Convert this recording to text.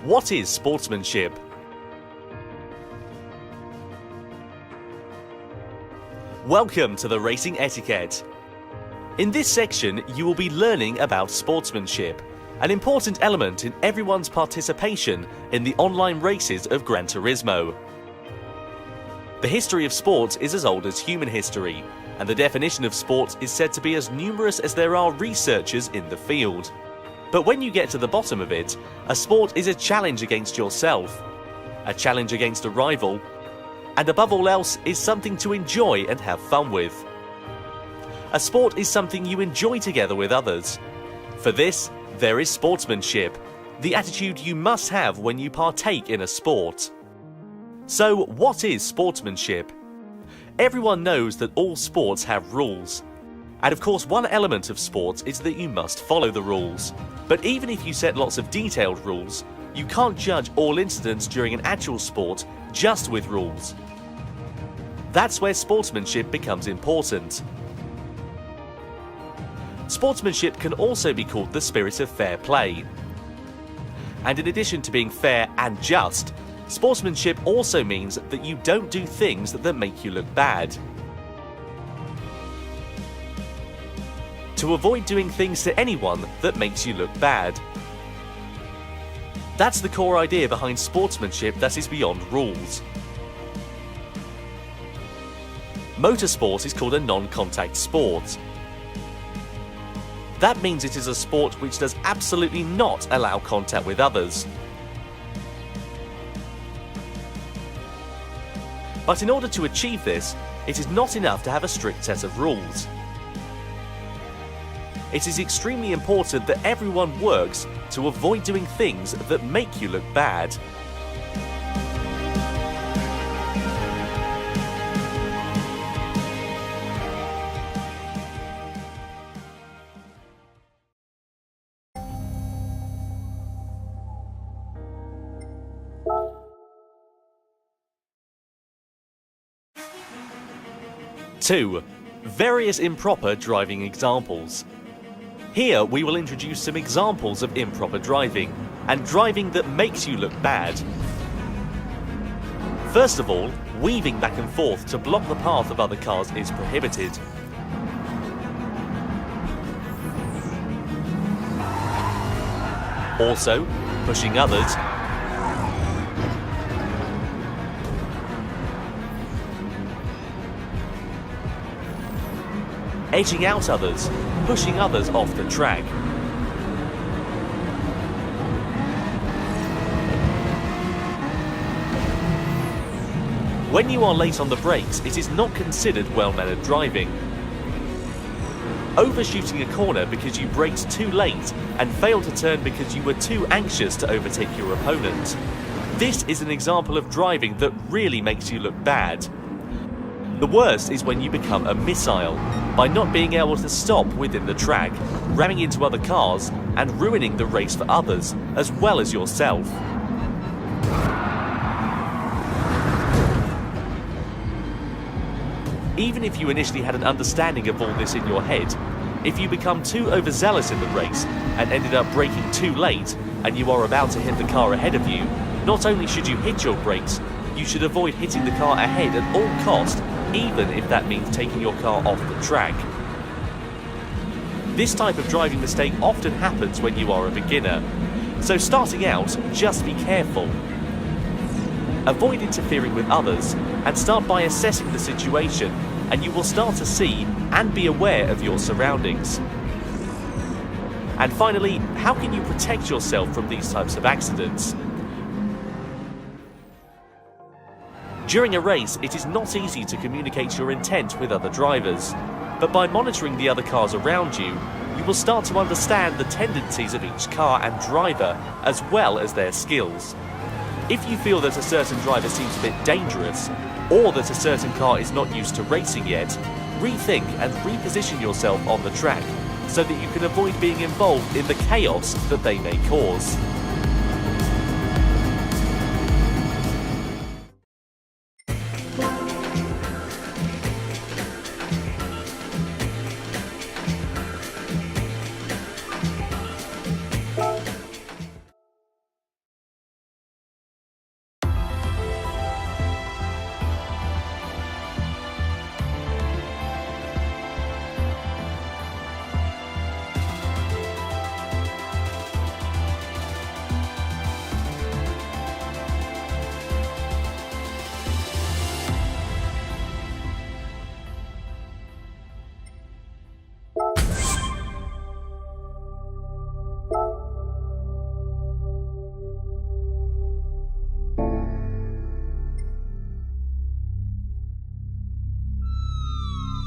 What is sportsmanship? Welcome to the Racing Etiquette. In this section, you will be learning about sportsmanship, an important element in everyone's participation in the online races of Gran Turismo. The history of sports is as old as human history, and the definition of sport is said to be as numerous as there are researchers in the field. But when you get to the bottom of it, a sport is a challenge against yourself, a challenge against a rival, and above all else is something to enjoy and have fun with. A sport is something you enjoy together with others. For this, there is sportsmanship, the attitude you must have when you partake in a sport. So, what is sportsmanship? Everyone knows that all sports have rules. And of course, one element of sports is that you must follow the rules. But even if you set lots of detailed rules, you can't judge all incidents during an actual sport just with rules. That's where sportsmanship becomes important. Sportsmanship can also be called the spirit of fair play. And in addition to being fair and just, sportsmanship also means that you don't do things that make you look bad. To avoid doing things to anyone that makes you look bad. That's the core idea behind sportsmanship that is beyond rules. Motorsport is called a non-contact sport. That means it is a sport which does absolutely not allow contact with others. But in order to achieve this, it is not enough to have a strict set of rules. It is extremely important that everyone works to avoid doing things that make you look bad. Two, various improper driving examples. Here we will introduce some examples of improper driving, and driving that makes you look bad. First of all, weaving back and forth to block the path of other cars is prohibited. Also, pushing others, edging out others, pushing others off the track. When you are late on the brakes, it is not considered well-mannered driving. Overshooting a corner because you braked too late and failed to turn because you were too anxious to overtake your opponent. This is an example of driving that really makes you look bad. The worst is when you become a missile, by not being able to stop within the track, ramming into other cars and ruining the race for others, as well as yourself. Even if you initially had an understanding of all this in your head, if you become too overzealous in the race and ended up braking too late and you are about to hit the car ahead of you, not only should you hit your brakes, you should avoid hitting the car ahead at all costs, even if that means taking your car off the track. This type of driving mistake often happens when you are a beginner, so starting out, just be careful. Avoid interfering with others and start by assessing the situation, and you will start to see and be aware of your surroundings. And finally, how can you protect yourself from these types of accidents? During a race, it is not easy to communicate your intent with other drivers, but by monitoring the other cars around you, you will start to understand the tendencies of each car and driver, as well as their skills. If you feel that a certain driver seems a bit dangerous, or that a certain car is not used to racing yet, rethink and reposition yourself on the track so that you can avoid being involved in the chaos that they may cause.